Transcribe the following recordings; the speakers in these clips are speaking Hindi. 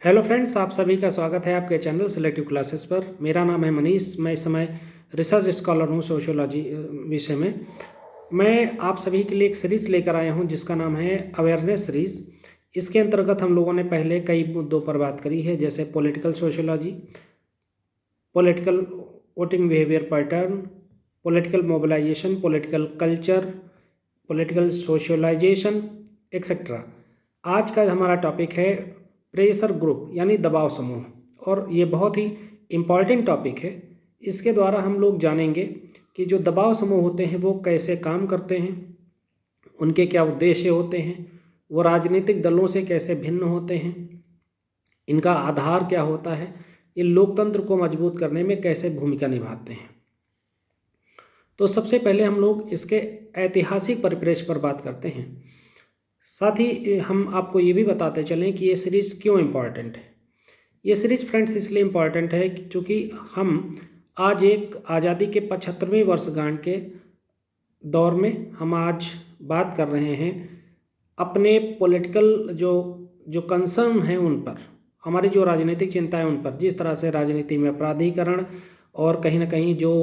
हेलो फ्रेंड्स, आप सभी का स्वागत है आपके चैनल सिलेक्टिव क्लासेस पर। मेरा नाम है मनीष। मैं इस समय रिसर्च स्कॉलर हूँ सोशियोलॉजी विषय में। मैं आप सभी के लिए एक सीरीज़ लेकर आया हूँ जिसका नाम है अवेयरनेस सीरीज़। इसके अंतर्गत हम लोगों ने पहले कई मुद्दों पर बात करी है, जैसे political sociology, political voting behaviour pattern, political mobilisation, political culture, political socialisation etcetera. आज का हमारा टॉपिक है प्रेशर ग्रुप यानी दबाव समूह, और ये बहुत ही इम्पॉर्टेंट टॉपिक है। इसके द्वारा हम लोग जानेंगे कि जो दबाव समूह होते हैं वो कैसे काम करते हैं, उनके क्या उद्देश्य होते हैं, वो राजनीतिक दलों से कैसे भिन्न होते हैं, इनका आधार क्या होता है, ये लोकतंत्र को मजबूत करने में कैसे भूमिका निभाते हैं। तो सबसे पहले हम लोग इसके ऐतिहासिक परिप्रेक्ष्य पर बात करते हैं। साथ ही हम आपको ये भी बताते चलें कि ये सीरीज़ क्यों इम्पॉर्टेंट है। ये सीरीज़ फ्रेंड्स इसलिए इम्पॉर्टेंट है क्योंकि हम आज एक आज़ादी के 75वें वर्षगांठ के दौर में हम आज बात कर रहे हैं अपने पॉलिटिकल जो कंसर्न हैं उन पर, हमारी जो राजनीतिक चिंता है उन पर। जिस तरह से राजनीति में अपराधीकरण और कहीं ना कहीं जो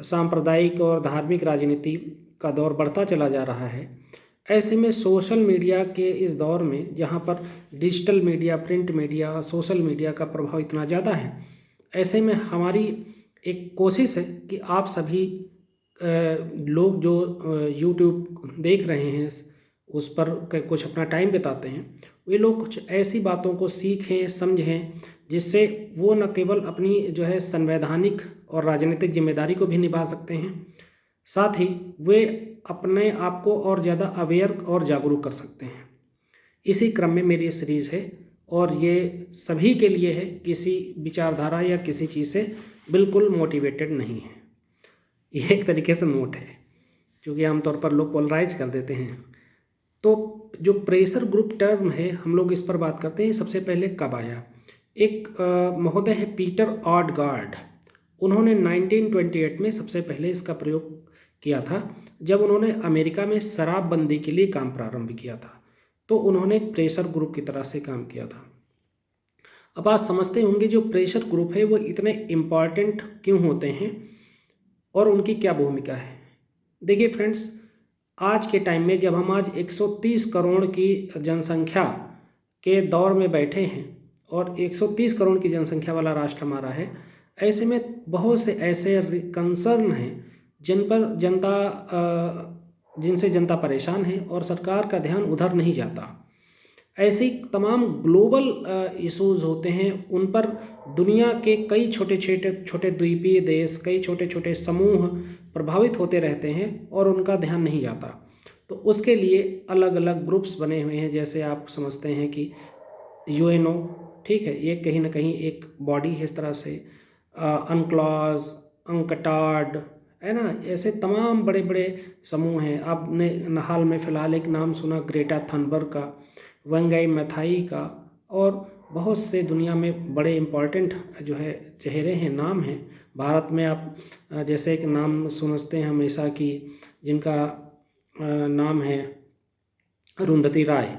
सांप्रदायिक और धार्मिक राजनीति का दौर बढ़ता चला जा रहा है, ऐसे में सोशल मीडिया के इस दौर में जहाँ पर digital media, print media, social media का प्रभाव इतना ज़्यादा है, ऐसे में हमारी एक कोशिश है कि आप सभी लोग जो यूट्यूब देख रहे हैं, उस पर कुछ अपना टाइम बिताते हैं, वे लोग कुछ ऐसी बातों को सीखें, समझें, जिससे वो न केवल अपनी जो है संवैधानिक और राजनीतिक जिम्मेदारी को भी निभा सकते हैं, साथ ही वे अपने आप को और ज़्यादा अवेयर और जागरूक कर सकते हैं। इसी क्रम में मेरी ये सीरीज़ है और ये सभी के लिए है, किसी विचारधारा या किसी चीज़ से बिल्कुल मोटिवेटेड नहीं है। ये एक तरीके से नोट है, क्योंकि आमतौर पर लोग पोलराइज कर देते हैं। तो जो प्रेशर ग्रुप टर्म है, हम लोग इस पर बात करते हैं। सबसे पहले कब आया? एक महोदय है पीटर ऑडगार्ड, उन्होंने 1928 में सबसे पहले इसका प्रयोग किया था, जब उन्होंने अमेरिका में शराबबंदी के लिए काम प्रारंभ किया था। तो उन्होंने प्रेशर ग्रुप की तरह से काम किया था। अब आप समझते होंगे जो प्रेशर ग्रुप है वो इतने इम्पॉर्टेंट क्यों होते हैं और उनकी क्या भूमिका है। देखिए फ्रेंड्स, आज के टाइम में जब हम आज 130 करोड़ की जनसंख्या के दौर में बैठे हैं और 130 करोड़ की जनसंख्या वाला राष्ट्र हमारा है, ऐसे में बहुत से ऐसे कंसर्न हैं जिनसे जनता परेशान है और सरकार का ध्यान उधर नहीं जाता। ऐसे तमाम ग्लोबल इश्यूज होते हैं, उन पर दुनिया के कई छोटे छोटे द्वीपीय देश, कई छोटे छोटे समूह प्रभावित होते रहते हैं और उनका ध्यान नहीं जाता। तो उसके लिए अलग अलग ग्रुप्स बने हुए हैं, जैसे आप समझते हैं कि यूएनओ, ठीक है, ये कहीं ना कहीं एक बॉडी है इस तरह से। अनक्लॉज, अंकटाड, है ना, ऐसे तमाम बड़े बड़े समूह हैं। आपने हाल में फ़िलहाल एक नाम सुना ग्रेटा थनबर्ग का, वंगाई मैथाई का, और बहुत से दुनिया में बड़े इम्पॉर्टेंट जो है चेहरे हैं, नाम हैं। भारत में आप जैसे एक नाम समझते हैं हमेशा कि जिनका नाम है अरुंधति राय,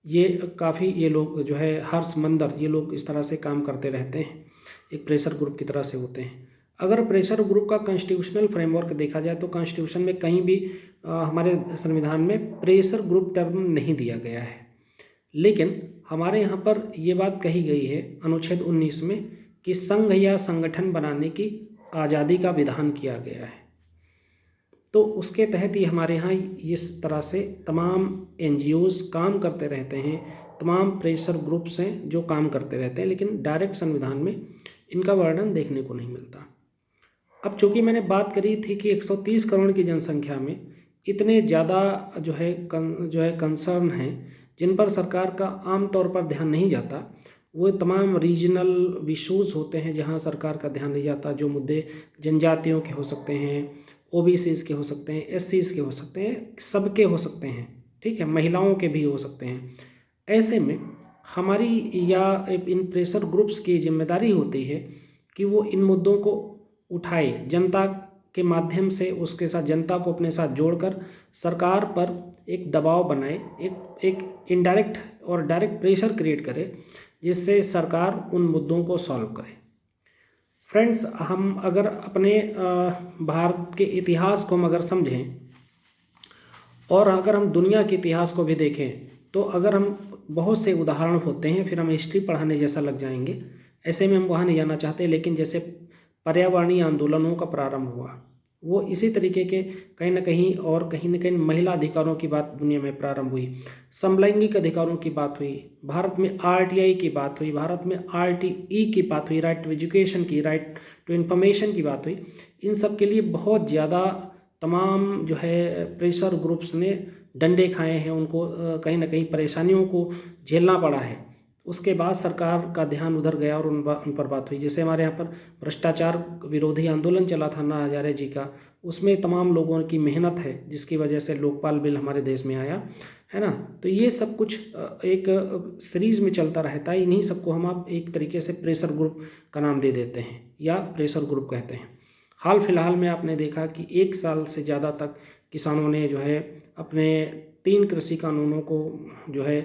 ये काफ़ी, ये लोग जो है हर्ष मंदर, ये लोग इस तरह से काम करते रहते हैं, एक प्रेशर ग्रुप की तरह से होते हैं। अगर प्रेशर ग्रुप का कॉन्स्टिट्यूशनल फ्रेमवर्क देखा जाए तो कॉन्स्टिट्यूशन में कहीं भी हमारे संविधान में प्रेशर ग्रुप टर्म नहीं दिया गया है, लेकिन हमारे यहाँ पर ये बात कही गई है अनुच्छेद 19 में कि संघ या संगठन बनाने की आज़ादी का विधान किया गया है। तो उसके तहत ही हमारे यहाँ इस तरह से तमाम एनजीओज़ काम करते रहते हैं, तमाम प्रेशर ग्रुप्स हैं जो काम करते रहते हैं, लेकिन डायरेक्ट संविधान में इनका वर्णन देखने को नहीं मिलता। अब चूँकि मैंने बात करी थी कि 130 करोड़ की जनसंख्या में इतने ज़्यादा जो है कंसर्न हैं जिन पर सरकार का आम तौर पर ध्यान नहीं जाता, वो तमाम रीजनल इशूज़ होते हैं जहाँ सरकार का ध्यान नहीं जाता। जो मुद्दे जनजातियों के हो सकते हैं, ओबीसीज़ के हो सकते हैं, एससीज़ के हो सकते हैं, सबके हो सकते हैं, ठीक है, महिलाओं के भी हो सकते हैं। ऐसे में हमारी या इन प्रेशर ग्रुप्स की जिम्मेदारी होती है कि वो इन मुद्दों को उठाए, जनता के माध्यम से उसके साथ, जनता को अपने साथ जोड़कर सरकार पर एक दबाव बनाए, एक इनडायरेक्ट और डायरेक्ट प्रेशर क्रिएट करे, जिससे सरकार उन मुद्दों को सॉल्व करे। फ्रेंड्स, हम अगर अपने भारत के इतिहास को हम अगर समझें और अगर हम दुनिया के इतिहास को भी देखें, तो अगर हम बहुत से उदाहरण होते हैं, फिर हम हिस्ट्री पढ़ाने जैसा लग जाएंगे। ऐसे में हम वहाँ नहीं जाना चाहते, लेकिन जैसे पर्यावरणीय आंदोलनों का प्रारंभ हुआ, वो इसी तरीके के कहीं ना कहीं और कहीं ना कहीं महिला अधिकारों की बात दुनिया में प्रारंभ हुई, समलैंगिक अधिकारों की बात हुई, भारत में आरटीआई की बात हुई, भारत में आरटीई की बात हुई, राइट टू एजुकेशन की, राइट टू इन्फॉर्मेशन की बात हुई। इन सब के लिए बहुत ज़्यादा तमाम जो है प्रेशर ग्रुप्स ने डंडे खाए हैं, उनको कहीं ना कहीं परेशानियों को झेलना पड़ा है। उसके बाद सरकार का ध्यान उधर गया और उन पर बात हुई। जैसे हमारे यहाँ पर भ्रष्टाचार विरोधी आंदोलन चला था अन्ना हजारे जी का, उसमें तमाम लोगों की मेहनत है, जिसकी वजह से लोकपाल बिल हमारे देश में आया है ना। तो ये सब कुछ एक सीरीज में चलता रहता है। इन्हीं सबको हम आप एक तरीके से प्रेशर ग्रुप का नाम दे देते हैं या प्रेशर ग्रुप कहते हैं। हाल फिलहाल में आपने देखा कि 1 साल से ज़्यादा तक किसानों ने जो है अपने 3 कृषि कानूनों को जो है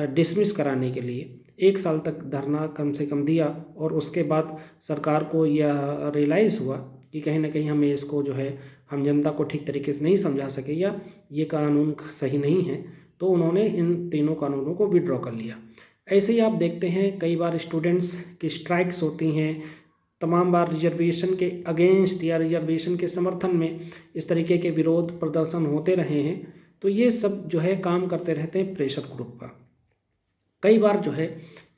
डिसमिस कराने के लिए 1 साल तक धरना कम से कम दिया, और उसके बाद सरकार को यह रियलाइज़ हुआ कि कहीं ना कहीं हमें इसको जो है हम जनता को ठीक तरीके से नहीं समझा सके या ये कानून सही नहीं है, तो उन्होंने इन तीनों कानूनों को विड्रॉ कर लिया। ऐसे ही आप देखते हैं कई बार स्टूडेंट्स की स्ट्राइक्स होती हैं, तमाम बार रिजर्वेशन के अगेंस्ट या रिजर्वेशन के समर्थन में इस तरीके के विरोध प्रदर्शन होते रहे हैं। तो ये सब जो है काम करते रहते हैं प्रेशर ग्रुप का। कई बार जो है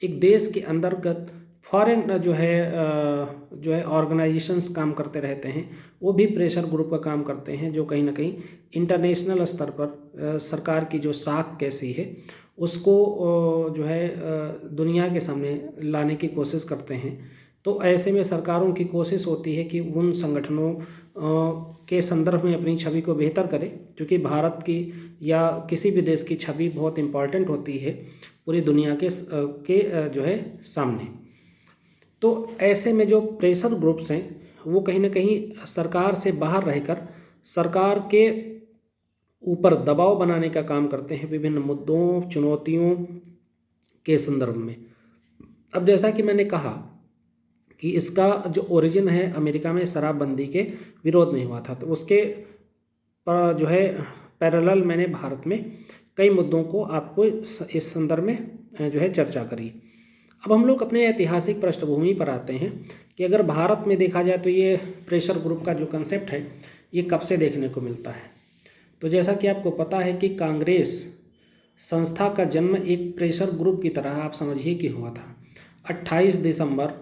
एक देश के अंतर्गत फॉरेन जो है ऑर्गेनाइजेशंस काम करते रहते हैं, वो भी प्रेशर ग्रुप का काम करते हैं, जो कहीं ना कहीं इंटरनेशनल स्तर पर सरकार की जो साख कैसी है उसको जो है दुनिया के सामने लाने की कोशिश करते हैं। तो ऐसे में सरकारों की कोशिश होती है कि उन संगठनों के संदर्भ में अपनी छवि को बेहतर करे, क्योंकि भारत की या किसी भी देश की छवि बहुत इम्पॉर्टेंट होती है पूरी दुनिया के जो है सामने। तो ऐसे में जो प्रेशर ग्रुप्स हैं वो कहीं ना कहीं सरकार से बाहर रहकर सरकार के ऊपर दबाव बनाने का काम करते हैं विभिन्न मुद्दों चुनौतियों के संदर्भ में। अब जैसा कि मैंने कहा कि इसका जो ओरिजिन है अमेरिका में शराबबंदी के विरोध में हुआ था, तो उसके जो है पैरेलल मैंने भारत में कई मुद्दों को आपको इस संदर्भ में जो है चर्चा करी। अब हम लोग अपने ऐतिहासिक पृष्ठभूमि पर आते हैं कि अगर भारत में देखा जाए तो ये प्रेशर ग्रुप का जो कंसेप्ट है ये कब से देखने को मिलता है। तो जैसा कि आपको पता है कि कांग्रेस संस्था का जन्म एक प्रेशर ग्रुप की तरह आप समझिए कि हुआ था। 28 दिसंबर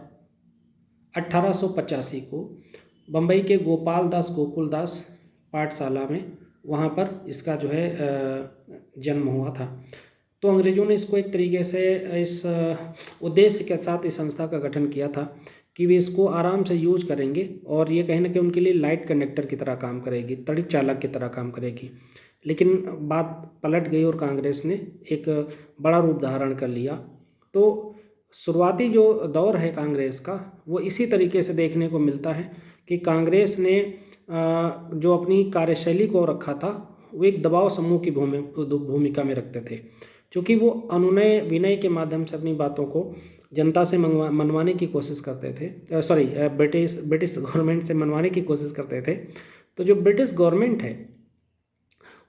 1885 को बम्बई के गोपाल दास गोकुलदास पाठशाला में वहाँ पर इसका जो है जन्म हुआ था। तो अंग्रेज़ों ने इसको एक तरीके से इस उद्देश्य के साथ इस संस्था का गठन किया था कि वे इसको आराम से यूज करेंगे और ये कहीं ना कहीं उनके लिए लाइट कंडक्टर की तरह काम करेगी, तड़ित चालक की तरह काम करेगी। लेकिन बात पलट गई और कांग्रेस ने एक बड़ा रूप धारण कर लिया। तो शुरुआती जो दौर है कांग्रेस का वो इसी तरीके से देखने को मिलता है कि कांग्रेस ने जो अपनी कार्यशैली को रखा था वो एक दबाव समूह की भूमिका में रखते थे, क्योंकि वो अनुनय विनय के माध्यम से अपनी बातों को जनता से मनवाने की कोशिश करते थे, ब्रिटिश गवर्नमेंट से मनवाने की कोशिश करते थे। तो जो ब्रिटिश गवर्नमेंट है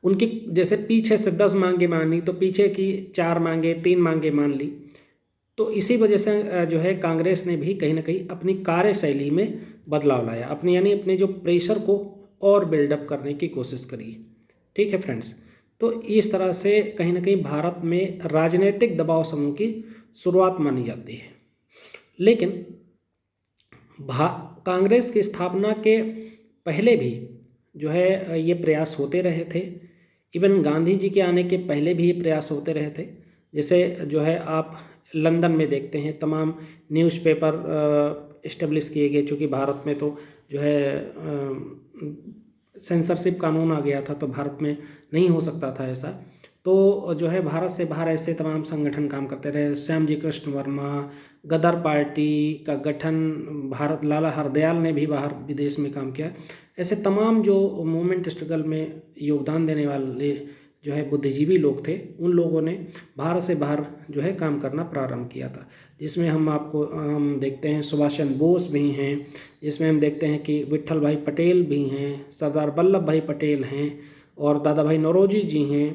उनकी जैसे पीछे से 10 मांगे मान ली तो पीछे की 4 मांगे 3 मांगे मान ली। तो इसी वजह से जो है कांग्रेस ने भी कहीं ना कहीं अपनी कार्यशैली में बदलाव लाया, अपने जो प्रेशर को और बिल्डअप करने की कोशिश करी। ठीक है फ्रेंड्स, तो इस तरह से कहीं ना कहीं भारत में राजनीतिक दबाव समूह की शुरुआत मानी जाती है। लेकिन कांग्रेस की स्थापना के पहले भी जो है ये प्रयास होते रहे थे। इवन गांधी जी के आने के पहले भी ये प्रयास होते रहे थे। जैसे जो है आप लंदन में देखते हैं तमाम न्यूज़पेपर इस्टेब्लिश किए गए, चूँकि भारत में तो जो है सेंसरशिप कानून आ गया था, तो भारत में नहीं हो सकता था ऐसा। तो जो है भारत से बाहर ऐसे तमाम संगठन काम करते रहे। श्यामजी कृष्ण वर्मा, गदर पार्टी का गठन भारत, लाला हरदयाल ने भी बाहर विदेश में काम किया। ऐसे तमाम जो मूवमेंट स्ट्रगल में योगदान देने वाले जो है बुद्धिजीवी लोग थे, उन लोगों ने भारत से बाहर जो है काम करना प्रारंभ किया था, जिसमें हम देखते हैं सुभाष चंद्र बोस भी हैं, जिसमें हम देखते हैं कि विट्ठल भाई पटेल भी हैं, सरदार वल्लभ भाई पटेल हैं और दादा भाई नौरोजी जी हैं।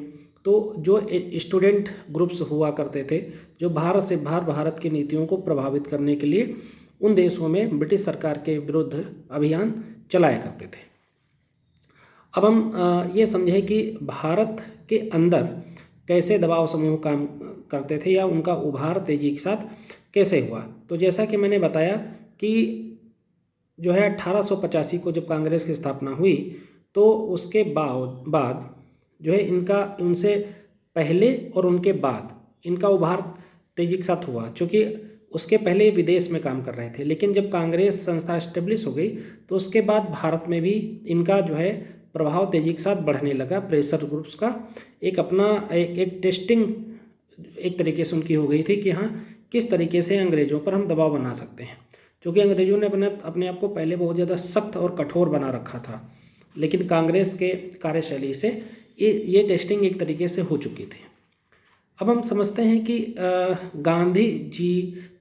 तो जो स्टूडेंट ग्रुप्स हुआ करते थे, जो भारत से बाहर भारत की नीतियों को प्रभावित करने के लिए उन देशों में ब्रिटिश सरकार के विरुद्ध अभियान चलाया करते थे। अब हम ये समझें कि भारत के अंदर कैसे दबाव समूह काम करते थे या उनका उभार तेजी के साथ कैसे हुआ। तो जैसा कि मैंने बताया कि जो है 1885 को जब कांग्रेस की स्थापना हुई, तो उसके बाद जो है इनका उनसे पहले और उनके बाद इनका उभार तेजी के साथ हुआ, क्योंकि उसके पहले विदेश में काम कर रहे थे, लेकिन जब कांग्रेस संस्था एस्टेब्लिश हो गई तो उसके बाद भारत में भी इनका जो है प्रभाव तेजी के साथ बढ़ने लगा। प्रेशर ग्रुप्स का एक अपना एक टेस्टिंग एक तरीके से उनकी हो गई थी कि हाँ किस तरीके से अंग्रेज़ों पर हम दबाव बना सकते हैं, क्योंकि अंग्रेज़ों ने अपने आप को पहले बहुत ज़्यादा सख्त और कठोर बना रखा था, लेकिन कांग्रेस के कार्यशैली से ये टेस्टिंग एक तरीके से हो चुकी थी। अब हम समझते हैं कि गांधी जी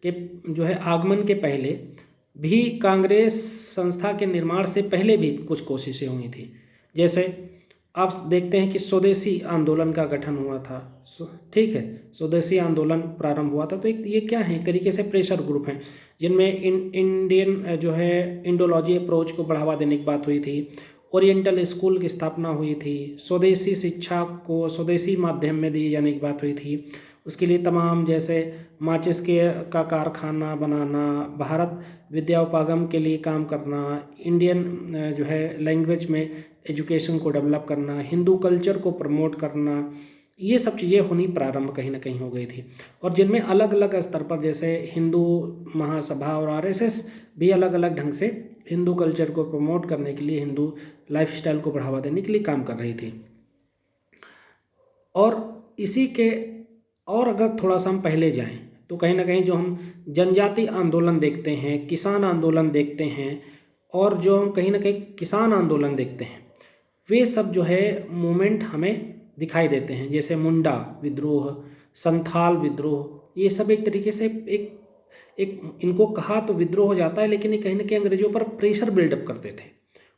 के जो है आगमन के पहले भी कांग्रेस संस्था के निर्माण से पहले भी कुछ कोशिशें हुई थी। जैसे आप देखते हैं कि स्वदेशी आंदोलन का गठन हुआ था, ठीक है, स्वदेशी आंदोलन प्रारंभ हुआ था। तो ये क्या है, एक तरीके से प्रेशर ग्रुप हैं जिनमें इंडियन जो है इंडोलॉजी अप्रोच को बढ़ावा देने की बात हुई थी, ओरिएंटल स्कूल की स्थापना हुई थी, स्वदेशी शिक्षा को स्वदेशी माध्यम में दी जाने की बात हुई थी, उसके लिए तमाम जैसे माचिस का कारखाना बनाना, भारत विद्या उपागम के लिए काम करना, इंडियन जो है लैंग्वेज में एजुकेशन को डेवलप करना, हिंदू कल्चर को प्रमोट करना, ये सब चीज़ें होनी प्रारंभ कहीं ना कहीं हो गई थी। और जिनमें अलग अलग स्तर पर जैसे हिंदू महासभा और आरएसएस भी अलग अलग ढंग से हिंदू कल्चर को प्रमोट करने के लिए, हिंदू लाइफस्टाइल को बढ़ावा देने के लिए काम कर रही थी। और इसी के और अगर थोड़ा सा हम पहले जाएं तो कहीं ना कहीं जो हम जनजाति आंदोलन देखते हैं, किसान आंदोलन देखते हैं, और जो हम कहीं ना कहीं किसान आंदोलन देखते हैं, वे सब जो है मूवमेंट हमें दिखाई देते हैं। जैसे मुंडा विद्रोह, संथाल विद्रोह, ये सब एक तरीके से एक इनको कहा तो विद्रोह हो जाता है, लेकिन ये कहीं ना कहीं अंग्रेजों पर प्रेशर बिल्डअप करते थे,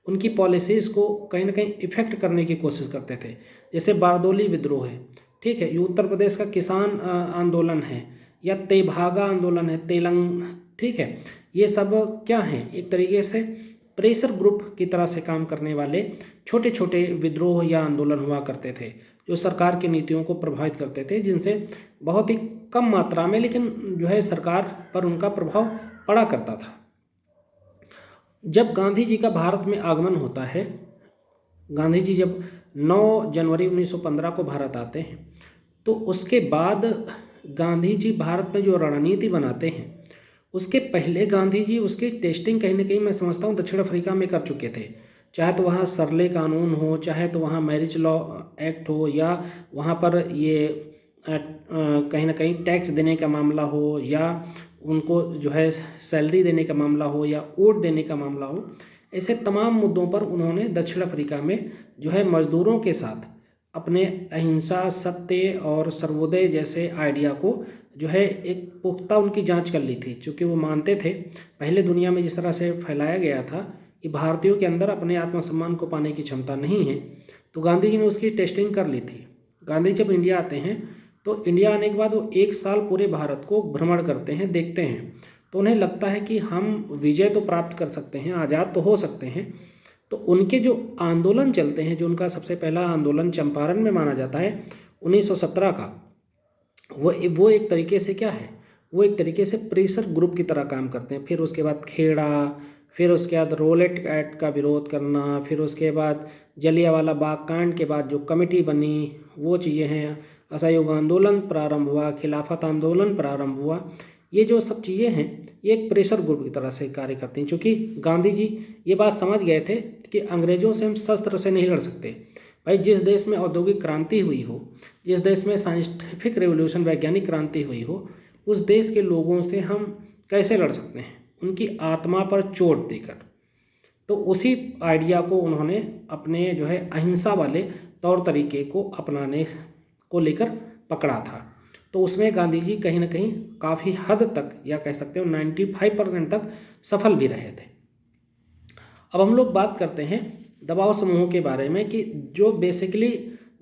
उनकी पॉलिसीज़ को कहीं ना कहीं इफेक्ट करने की कोशिश करते थे। जैसे बारदोली विद्रोह है, ठीक है, ये उत्तर प्रदेश का किसान आंदोलन है, या तेभागा आंदोलन है तेलंग, ठीक है, ये सब क्या हैं, एक तरीके से प्रेशर ग्रुप की तरह से काम करने वाले छोटे छोटे विद्रोह या आंदोलन हुआ करते थे, जो सरकार की नीतियों को प्रभावित करते थे, जिनसे बहुत ही कम मात्रा में लेकिन जो है सरकार पर उनका प्रभाव पड़ा करता था। जब गांधी जी का भारत में आगमन होता है, गांधी जी जब 9 जनवरी 1915 को भारत आते हैं, तो उसके बाद गांधी जी भारत में जो रणनीति बनाते हैं, उसके पहले गांधी जी उसकी टेस्टिंग कहीं ना कहीं मैं समझता हूँ दक्षिण अफ्रीका में कर चुके थे। चाहे तो वहाँ सरले कानून हो, चाहे तो वहाँ मैरिज लॉ एक्ट हो, या वहाँ पर ये कहीं ना कहीं टैक्स देने का मामला हो, या उनको जो है सैलरी देने का मामला हो, या वोट देने का मामला हो, ऐसे तमाम मुद्दों पर उन्होंने दक्षिण अफ्रीका में जो है मजदूरों के साथ अपने अहिंसा, सत्य और सर्वोदय जैसे आइडिया को जो है एक पुख्ता उनकी जांच कर ली थी, क्योंकि वो मानते थे पहले दुनिया में जिस तरह से फैलाया गया था कि भारतीयों के अंदर अपने आत्मसम्मान को पाने की क्षमता नहीं है, तो गांधी जी ने उसकी टेस्टिंग कर ली थी। गांधी जब इंडिया आते हैं तो इंडिया आने के बाद वो 1 साल पूरे भारत को भ्रमण करते हैं, देखते हैं, तो उन्हें लगता है कि हम विजय तो प्राप्त कर सकते हैं, आज़ाद तो हो सकते हैं। तो उनके जो आंदोलन चलते हैं, जो उनका सबसे पहला आंदोलन चंपारण में माना जाता है 1917 का, वो एक तरीके से क्या है, वो एक तरीके से प्रेशर ग्रुप की तरह काम करते हैं। फिर उसके बाद खेड़ा, फिर उसके बाद रोलेट एक्ट का विरोध करना, फिर उसके बाद जलियांवाला बाग कांड के बाद जो कमेटी बनी, वो चीज़ें हैं, असहयोग आंदोलन प्रारंभ हुआ, खिलाफत आंदोलन प्रारंभ हुआ, ये जो सब चीज़ें हैं ये एक प्रेशर ग्रुप की तरह से कार्य करती हैं। क्योंकि गांधी जी ये बात समझ गए थे कि अंग्रेज़ों से हम शस्त्र से नहीं लड़ सकते। भाई जिस देश में औद्योगिक क्रांति हुई हो, जिस देश में साइंटिफिक रेवोल्यूशन वैज्ञानिक क्रांति हुई हो, उस देश के लोगों से हम कैसे लड़ सकते हैं, उनकी आत्मा पर चोट देकर। तो उसी आइडिया को उन्होंने अपने जो है अहिंसा वाले तौर तरीके को अपनाने को लेकर पकड़ा था। तो उसमें गांधी जी कहीं ना कहीं काफ़ी हद तक, या कह सकते हो 95% तक सफल भी रहे थे। अब हम लोग बात करते हैं दबाव समूहों के बारे में कि जो बेसिकली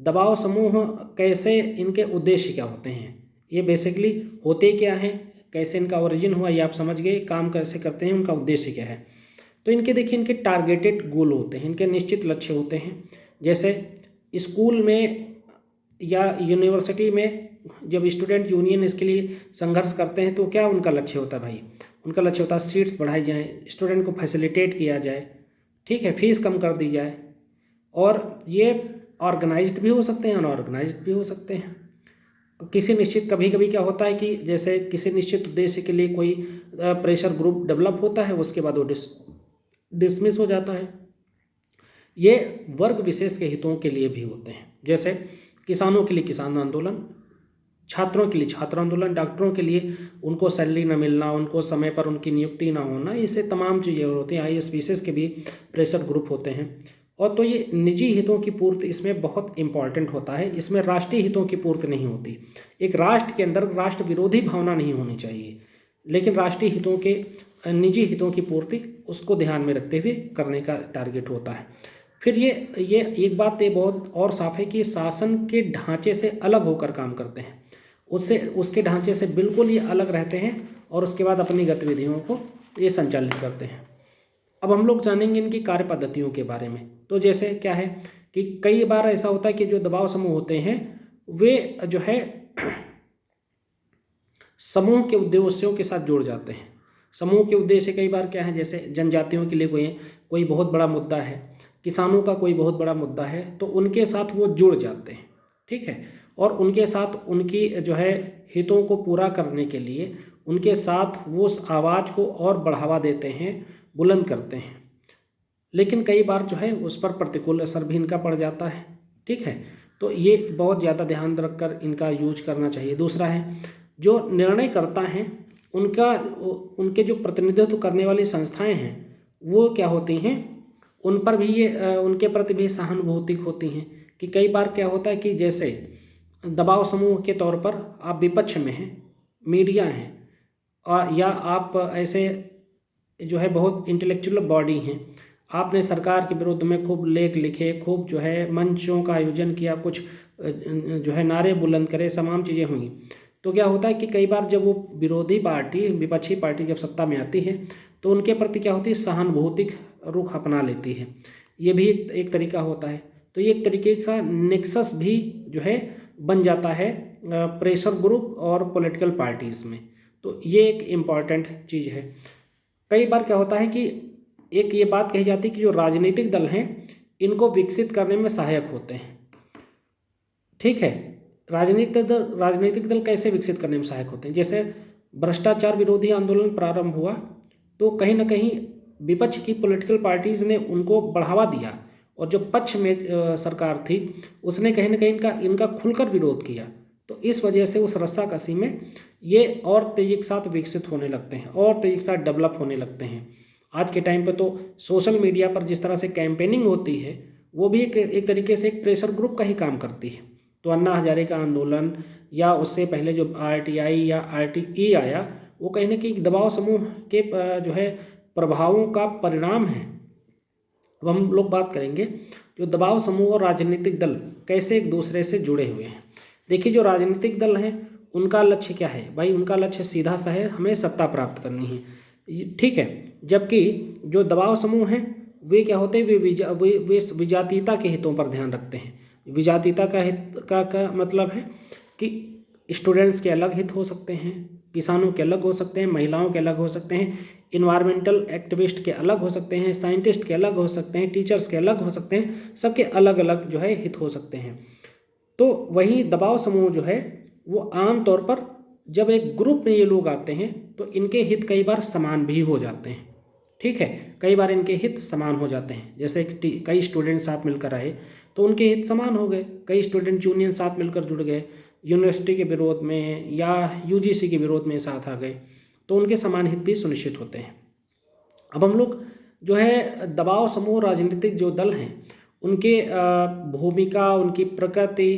दबाव समूह कैसे, इनके उद्देश्य क्या होते हैं, ये बेसिकली होते क्या हैं, कैसे इनका ओरिजिन हुआ, ये आप समझ गए, काम कैसे करते हैं, उनका उद्देश्य क्या है। तो इनके देखिए, इनके टारगेटेड गोल होते हैं, इनके निश्चित लक्ष्य होते हैं। जैसे स्कूल में या यूनिवर्सिटी में जब स्टूडेंट यूनियन इसके लिए संघर्ष करते हैं तो क्या उनका लक्ष्य होता है भाई, उनका लक्ष्य होता है सीट्स बढ़ाई जाएँ, स्टूडेंट को फैसिलिटेट किया जाए, ठीक है, फीस कम कर दी जाए। और ये ऑर्गेनाइज्ड भी हो सकते हैं, अनऑर्गेनाइज्ड भी हो सकते हैं। किसी निश्चित, कभी कभी क्या होता है कि जैसे किसी निश्चित उद्देश्य के लिए कोई प्रेशर ग्रुप डेवलप होता है, उसके बाद वो डिसमिस हो जाता है। ये वर्ग विशेष के हितों के लिए भी होते हैं, जैसे किसानों के लिए किसान आंदोलन, छात्रों के लिए छात्र आंदोलन, डॉक्टरों के लिए उनको सैलरी न मिलना, उनको समय पर उनकी नियुक्ति ना होना, इससे तमाम चीज़ें होती हैं। ISPCs के भी प्रेशर ग्रुप होते हैं। और तो ये निजी हितों की पूर्ति इसमें बहुत इंपॉर्टेंट होता है, इसमें राष्ट्रीय हितों की पूर्ति नहीं होती। एक राष्ट्र के अंदर राष्ट्र विरोधी भावना नहीं होनी चाहिए, लेकिन राष्ट्रीय हितों के, निजी हितों की पूर्ति उसको ध्यान में रखते हुए करने का टारगेट होता है। फिर ये एक बात ये बहुत और साफ है कि शासन के ढांचे से अलग होकर काम करते हैं, उसके ढांचे से बिल्कुल ये अलग रहते हैं, और उसके बाद अपनी गतिविधियों को ये संचालित करते हैं। अब हम लोग जानेंगे इनकी कार्य पद्धतियों के बारे में। तो जैसे क्या है कि कई बार ऐसा होता है कि जो दबाव समूह होते हैं वे जो है समूह के उद्देश्यों के साथ जुड़ जाते हैं। समूह के उद्देश्य कई बार क्या है, जैसे जनजातियों के लिए कोई बहुत बड़ा मुद्दा है, किसानों का कोई बहुत बड़ा मुद्दा है, तो उनके साथ वो जुड़ जाते हैं, ठीक है, और उनके साथ उनकी जो है हितों को पूरा करने के लिए उनके साथ वो उस आवाज़ को और बढ़ावा देते हैं, बुलंद करते हैं। लेकिन कई बार जो है उस पर प्रतिकूल असर भी इनका पड़ जाता है, ठीक है। तो ये बहुत ज़्यादा ध्यान रखकर इनका यूज करना चाहिए। दूसरा है, जो निर्णय करता है उनके जो प्रतिनिधित्व करने वाली संस्थाएं हैं वो क्या होती हैं, उन पर भी ये उनके प्रति भी सहानुभूति होती हैं। कि कई बार क्या होता है कि जैसे दबाव समूह के तौर पर आप विपक्ष में हैं, मीडिया हैं, या आप ऐसे जो है बहुत इंटेलेक्चुअल बॉडी हैं, आपने सरकार के विरुद्ध में खूब लेख लिखे, खूब जो है मंचों का आयोजन किया, कुछ जो है नारे बुलंद करे, तमाम चीज़ें हुई। तो क्या होता है कि कई बार जब वो विरोधी पार्टी, विपक्षी पार्टी जब सत्ता में आती है तो उनके प्रति क्या होती है, सहानुभूतिक रुख अपना लेती है। ये भी एक तरीका होता है। तो ये एक तरीके का नेक्सस भी जो है बन जाता है प्रेशर ग्रुप और पॉलिटिकल पार्टीज़ में। तो ये एक इम्पॉर्टेंट चीज़ है। कई बार क्या होता है कि एक ये बात कही जाती है कि जो राजनीतिक दल हैं इनको विकसित करने में सहायक होते हैं, ठीक है। राजनीतिक दल कैसे विकसित करने में सहायक होते हैं, जैसे भ्रष्टाचार विरोधी आंदोलन प्रारंभ हुआ तो कहीं ना कहीं विपक्ष की पॉलिटिकल पार्टीज़ ने उनको बढ़ावा दिया, और जो पक्ष में सरकार थी उसने कहीं ना कहीं इनका खुलकर विरोध किया। तो इस वजह से उस रस्साकसी में ये और तेज़ी के साथ विकसित होने लगते हैं, और तेज़ी के साथ डेवलप होने लगते हैं। आज के टाइम पे तो सोशल मीडिया पर जिस तरह से कैंपेनिंग होती है वो भी एक तरीके से एक प्रेशर ग्रुप का ही काम करती है। तो अन्ना हजारे का आंदोलन या उससे पहले जो RTI या RTE आया, वो कहीं ना कहीं दबाव समूह के जो है प्रभावों का परिणाम है। अब हम लोग बात करेंगे जो दबाव समूह और राजनीतिक दल कैसे एक दूसरे से जुड़े हुए हैं। देखिए, जो राजनीतिक दल हैं उनका लक्ष्य क्या है भाई, उनका लक्ष्य सीधा सा है, हमें सत्ता प्राप्त करनी है, ठीक है। जबकि जो दबाव समूह हैं वे क्या होते हैं, वे विजातीयता के हितों पर ध्यान रखते हैं। विजातीयता का हित का मतलब है कि स्टूडेंट्स के अलग हित हो सकते हैं, किसानों के अलग हो सकते हैं, महिलाओं के अलग हो सकते हैं, इन्वायरमेंटल एक्टिविस्ट के अलग हो सकते हैं, साइंटिस्ट के अलग हो सकते हैं, टीचर्स के अलग हो सकते हैं, सबके अलग अलग जो है हित हो सकते हैं। तो वही दबाव समूह जो है वो आम तौर पर जब एक ग्रुप में ये लोग आते हैं तो इनके हित कई बार समान भी हो जाते हैं, ठीक है। कई बार इनके हित समान हो जाते हैं, जैसे कई स्टूडेंट साथ मिलकर आए तो उनके हित समान हो गए, कई स्टूडेंट यूनियन साथ मिलकर जुड़ गए, यूनिवर्सिटी के विरोध में या UGC के विरोध में साथ आ गए, तो उनके समान हित भी सुनिश्चित होते हैं। अब हम लोग जो है दबाव समूह राजनीतिक जो दल हैं उनके भूमिका, उनकी प्रकृति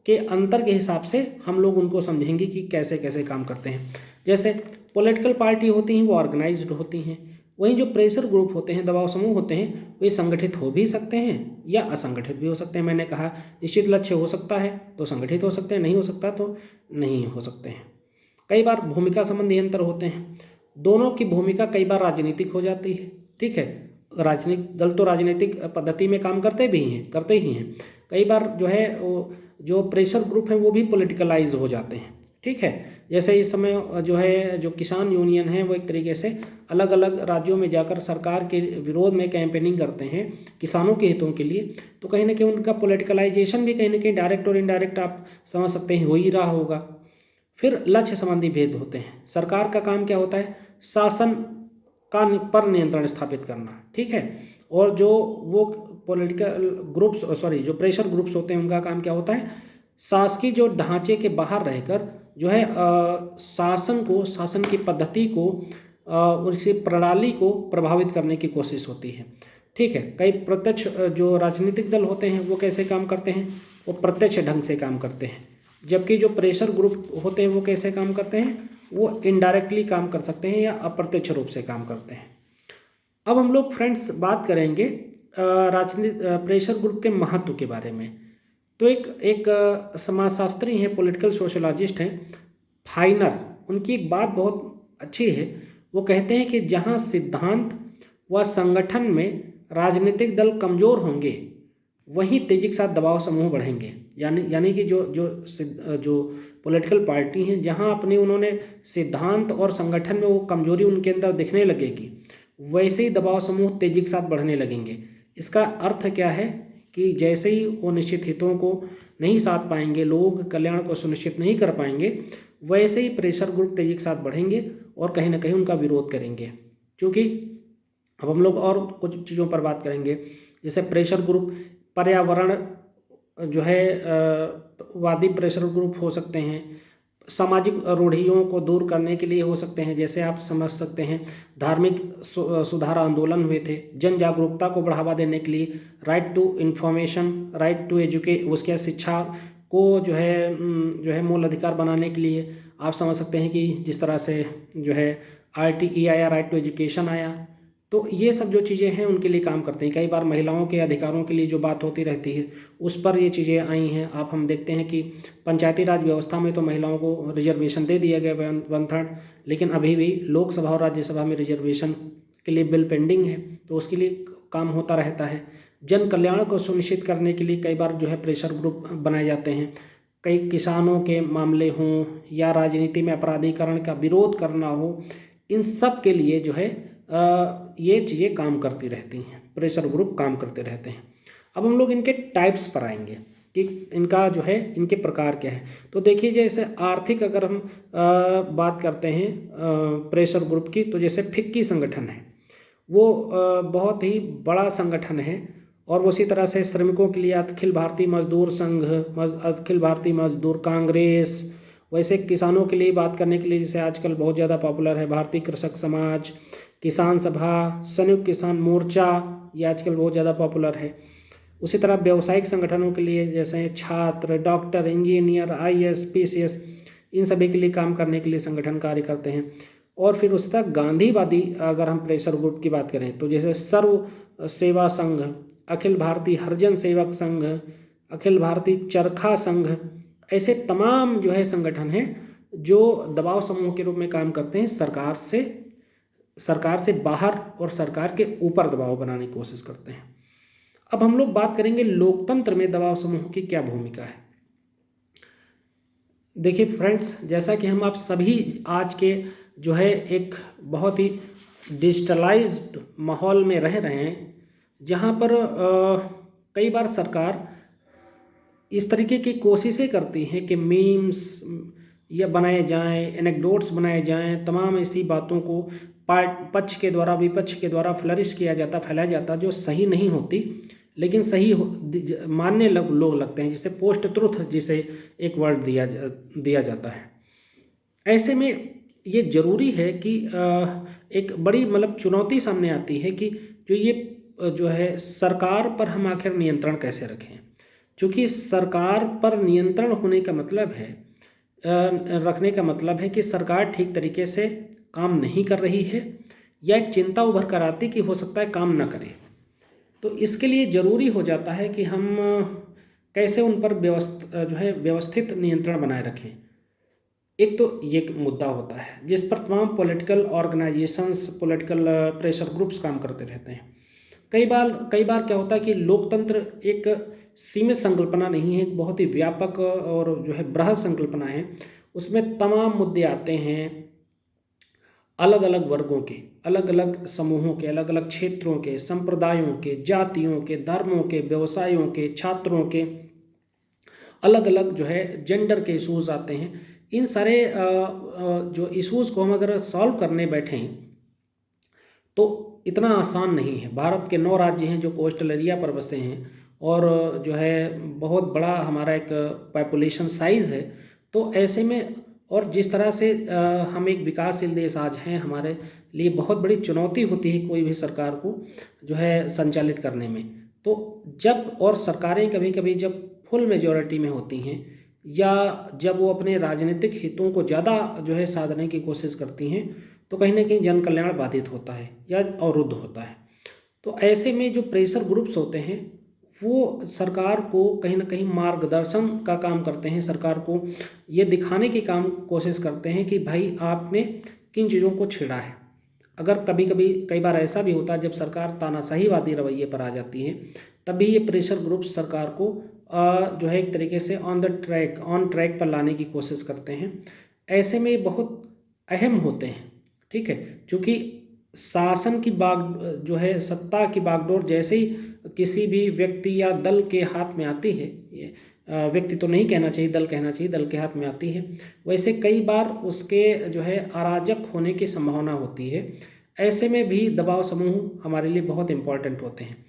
के अंतर के हिसाब से हम लोग उनको समझेंगे कि कैसे कैसे काम करते हैं। जैसे पॉलिटिकल पार्टी होती हैं वो ऑर्गेनाइज्ड होती हैं, वहीं जो प्रेशर ग्रुप होते हैं, दबाव समूह होते हैं, वे संगठित हो भी सकते हैं या असंगठित भी हो सकते हैं। मैंने कहा निश्चित लक्ष्य हो सकता है तो संगठित हो सकते हैं, नहीं हो सकता तो नहीं हो सकते हैं। कई बार भूमिका संबंधी अंतर होते हैं, दोनों की भूमिका कई बार राजनीतिक हो जाती है। ठीक है, राजनीतिक दल तो राजनीतिक पद्धति में काम करते ही हैं। कई बार जो है वो जो प्रेशर ग्रुप है वो भी पॉलिटिकलाइज हो जाते हैं। ठीक है, जैसे इस समय जो है जो किसान यूनियन है वो एक तरीके से अलग अलग राज्यों में जाकर सरकार के विरोध में कैंपेनिंग करते हैं किसानों के हितों के लिए, तो कहीं ना कहीं उनका पॉलिटिकलाइजेशन भी कहीं ना कहीं डायरेक्ट और इनडायरेक्ट आप समझ सकते हैं हो ही रहा होगा। फिर लक्ष्य संबंधी भेद होते हैं। सरकार का काम क्या होता है? शासन का पर नियंत्रण स्थापित करना। ठीक है, और जो वो पॉलिटिकल ग्रुप्स जो प्रेशर ग्रुप्स होते हैं उनका काम क्या होता है? शासकीय जो ढांचे के बाहर रहकर जो है शासन की पद्धति को उसकी प्रणाली को प्रभावित करने की कोशिश होती है। ठीक है, कई प्रत्यक्ष जो राजनीतिक दल होते हैं वो कैसे काम करते हैं? वो प्रत्यक्ष ढंग से काम करते हैं, जबकि जो प्रेशर ग्रुप होते हैं वो कैसे काम करते हैं? वो इनडायरेक्टली काम कर सकते हैं या अप्रत्यक्ष रूप से काम करते हैं। अब हम लोग फ्रेंड्स बात करेंगे प्रेशर ग्रुप के महत्व के बारे में। तो एक समाजशास्त्री हैं, पॉलिटिकल सोशोलॉजिस्ट हैं, फाइनर, उनकी एक बात बहुत अच्छी है। वो कहते हैं कि जहां सिद्धांत व संगठन में राजनीतिक दल कमज़ोर होंगे वहीं तेजी के साथ दबाव समूह बढ़ेंगे। यानी कि जो पॉलिटिकल पार्टी हैं जहां अपने उन्होंने सिद्धांत और संगठन में वो कमजोरी उनके अंदर दिखने लगेगी, वैसे ही दबाव समूह तेजी के साथ बढ़ने लगेंगे। इसका अर्थ क्या है कि जैसे ही वो निश्चित हितों को नहीं साध पाएंगे, लोगों के कल्याण को सुनिश्चित नहीं कर पाएंगे, वैसे ही प्रेशर ग्रुप तेजी के साथ बढ़ेंगे और कहीं ना कहीं उनका विरोध करेंगे। क्योंकि अब हम लोग और कुछ चीज़ों पर बात करेंगे, जैसे प्रेशर ग्रुप पर्यावरण जो है वादी प्रेशर ग्रुप हो सकते हैं, सामाजिक रूढ़ियों को दूर करने के लिए हो सकते हैं। जैसे आप समझ सकते हैं धार्मिक सुधार आंदोलन हुए थे, जन जागरूकता को बढ़ावा देने के लिए, right to information, right to educate, उसके शिक्षा को जो है मूल अधिकार बनाने के लिए आप समझ सकते हैं कि जिस तरह से जो है RTE आया, राइट टू एजुकेशन आया, तो ये सब जो चीज़ें हैं उनके लिए काम करते हैं। कई बार महिलाओं के अधिकारों के लिए जो बात होती रहती है उस पर ये चीज़ें आई हैं। हम देखते हैं कि पंचायती राज व्यवस्था में तो महिलाओं को रिजर्वेशन दे दिया गया 1/3, लेकिन अभी भी लोकसभा और राज्यसभा में रिजर्वेशन के लिए बिल पेंडिंग है, तो उसके लिए काम होता रहता है। जन कल्याण को सुनिश्चित करने के लिए कई बार जो है प्रेशर ग्रुप बनाए जाते हैं। कई किसानों के मामले हों या राजनीति में अपराधीकरण का विरोध करना हो, इन सब के लिए जो है ये चीज़ें काम करती रहती हैं, प्रेशर ग्रुप काम करते रहते हैं। अब हम लोग इनके टाइप्स पर आएंगे कि इनका जो है इनके प्रकार क्या है। तो देखिए, जैसे आर्थिक अगर हम बात करते हैं प्रेशर ग्रुप की, तो जैसे फिक्की संगठन है वो बहुत ही बड़ा संगठन है, और उसी तरह से श्रमिकों के लिए अखिल भारतीय मजदूर संघ, अखिल भारतीय मजदूर कांग्रेस, वैसे किसानों के लिए बात करने के लिए जैसे आजकल बहुत ज़्यादा पॉपुलर है भारतीय कृषक समाज, किसान सभा, संयुक्त किसान मोर्चा, ये आजकल बहुत ज़्यादा पॉपुलर है। उसी तरह व्यावसायिक संगठनों के लिए जैसे छात्र, डॉक्टर, इंजीनियर, IAS, PCS, इन सभी के लिए काम करने के लिए संगठन कार्य करते हैं। और फिर उसी तरह गांधीवादी अगर हम प्रेशर ग्रुप की बात करें तो जैसे सर्व सेवा संघ, अखिल भारतीय हरिजन सेवक संघ, अखिल भारतीय चरखा संघ, ऐसे तमाम जो है संगठन हैं जो दबाव समूह के रूप में काम करते हैं, सरकार से बाहर और सरकार के ऊपर दबाव बनाने की कोशिश करते हैं। अब हम लोग बात करेंगे लोकतंत्र में दबाव समूह की क्या भूमिका है। देखिए फ्रेंड्स, जैसा कि हम आप सभी आज के जो है एक बहुत ही डिजिटलाइज्ड माहौल में रह रहे हैं, जहां पर कई बार सरकार इस तरीके की कोशिशें करती हैं कि मीम्स या बनाए जाएं, एनेक्डोट्स बनाए जाएं, तमाम ऐसी बातों को पक्ष के द्वारा विपक्ष के द्वारा फ्लरिश किया जाता, फैलाया जाता, जो सही नहीं होती लेकिन सही मानने लोग लगते हैं, जिसे पोस्ट ट्रुथ जिसे एक वर्ड दिया जाता है। ऐसे में ये ज़रूरी है कि एक बड़ी चुनौती सामने आती है कि जो ये जो है सरकार पर हम आखिर नियंत्रण कैसे रखें, क्योंकि सरकार पर नियंत्रण होने का मतलब है रखने का मतलब है कि सरकार ठीक तरीके से काम नहीं कर रही है, या एक चिंता उभर कर आती कि हो सकता है काम ना करे। तो इसके लिए ज़रूरी हो जाता है कि हम कैसे उन पर व्यवस्थित नियंत्रण बनाए रखें। एक तो ये मुद्दा होता है जिस पर तमाम political organisations, political pressure groups काम करते रहते हैं। कई बार क्या होता है कि लोकतंत्र एक सीमित संकल्पना नहीं है, एक बहुत ही व्यापक और बृहद संकल्पना है। उसमें तमाम मुद्दे आते हैं, अलग अलग वर्गों के, अलग अलग समूहों के, अलग अलग क्षेत्रों के, संप्रदायों के, जातियों के, धर्मों के, व्यवसायों के, छात्रों के, अलग अलग जेंडर के इशूज़ आते हैं। इन सारे जो इशूज़ को हम अगर सॉल्व करने बैठें तो इतना आसान नहीं है। भारत के 9 राज्य हैं जो कोस्टल एरिया पर बसे हैं, और बहुत बड़ा हमारा एक पॉपुलेशन साइज़ है। तो ऐसे में, और जिस तरह से हम एक विकासशील देश आज हैं, हमारे लिए बहुत बड़ी चुनौती होती है कोई भी सरकार को संचालित करने में। तो और सरकारें कभी कभी जब फुल मेजॉरिटी में होती हैं, या जब वो अपने राजनीतिक हितों को ज़्यादा साधने की कोशिश करती हैं, तो कहीं ना कहीं जन कल्याण बाधित होता है या अवरुद्ध होता है। तो ऐसे में जो प्रेशर ग्रुप्स होते हैं वो सरकार को कहीं ना कहीं मार्गदर्शन का काम करते हैं, सरकार को ये दिखाने की कोशिश करते हैं कि भाई आपने किन चीज़ों को छेड़ा है। अगर कई बार ऐसा भी होता है जब सरकार तानाशाहीवादी रवैये पर आ जाती है, तभी ये प्रेशर ग्रुप सरकार को एक तरीके से ऑन ट्रैक पर लाने की कोशिश करते हैं। ऐसे में बहुत अहम होते हैं, ठीक है, क्योंकि शासन की सत्ता की बागडोर जैसे ही किसी भी व्यक्ति या दल के हाथ में आती है, ये व्यक्ति तो नहीं कहना चाहिए, दल कहना चाहिए, दल के हाथ में आती है, वैसे कई बार उसके अराजक होने की संभावना होती है। ऐसे में भी दबाव समूह हमारे लिए बहुत इम्पोर्टेंट होते हैं।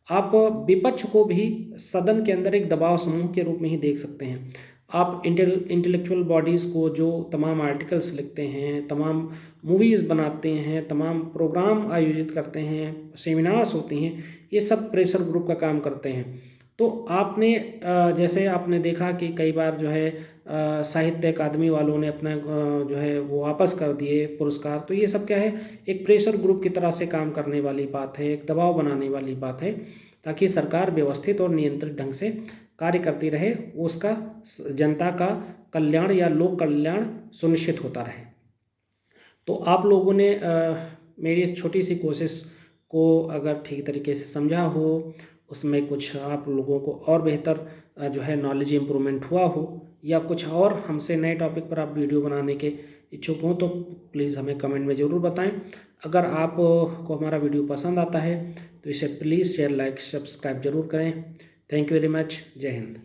आप विपक्ष को भी सदन के अंदर एक दबाव समूह के रूप में ही देख सकते हैं। आप इंटेलेक्चुअल बॉडीज़ को जो तमाम आर्टिकल्स लिखते हैं, तमाम मूवीज़ बनाते हैं, तमाम प्रोग्राम आयोजित करते हैं, सेमिनार्स होती हैं, ये सब प्रेशर ग्रुप का काम करते हैं। तो जैसे आपने देखा कि कई बार साहित्य अकादमी वालों ने अपना वो वापस कर दिए पुरस्कार। तो ये सब क्या है, एक प्रेशर ग्रुप की तरह से काम करने वाली बात है, एक दबाव बनाने वाली बात है, ताकि सरकार व्यवस्थित और नियंत्रित ढंग से कार्य करती रहे, उसका जनता का कल्याण या लोक कल्याण सुनिश्चित होता रहे। तो आप लोगों ने मेरी इस छोटी सी कोशिश को अगर ठीक तरीके से समझा हो, उसमें कुछ आप लोगों को और बेहतर नॉलेज इम्प्रूवमेंट हुआ हो, या कुछ और हमसे नए टॉपिक पर आप वीडियो बनाने के इच्छुक हों, तो प्लीज़ हमें कमेंट में ज़रूर बताएं। अगर आप को हमारा वीडियो पसंद आता है तो इसे प्लीज़ शेयर, लाइक, सब्सक्राइब ज़रूर करें। Thank you very much. जय हिंद।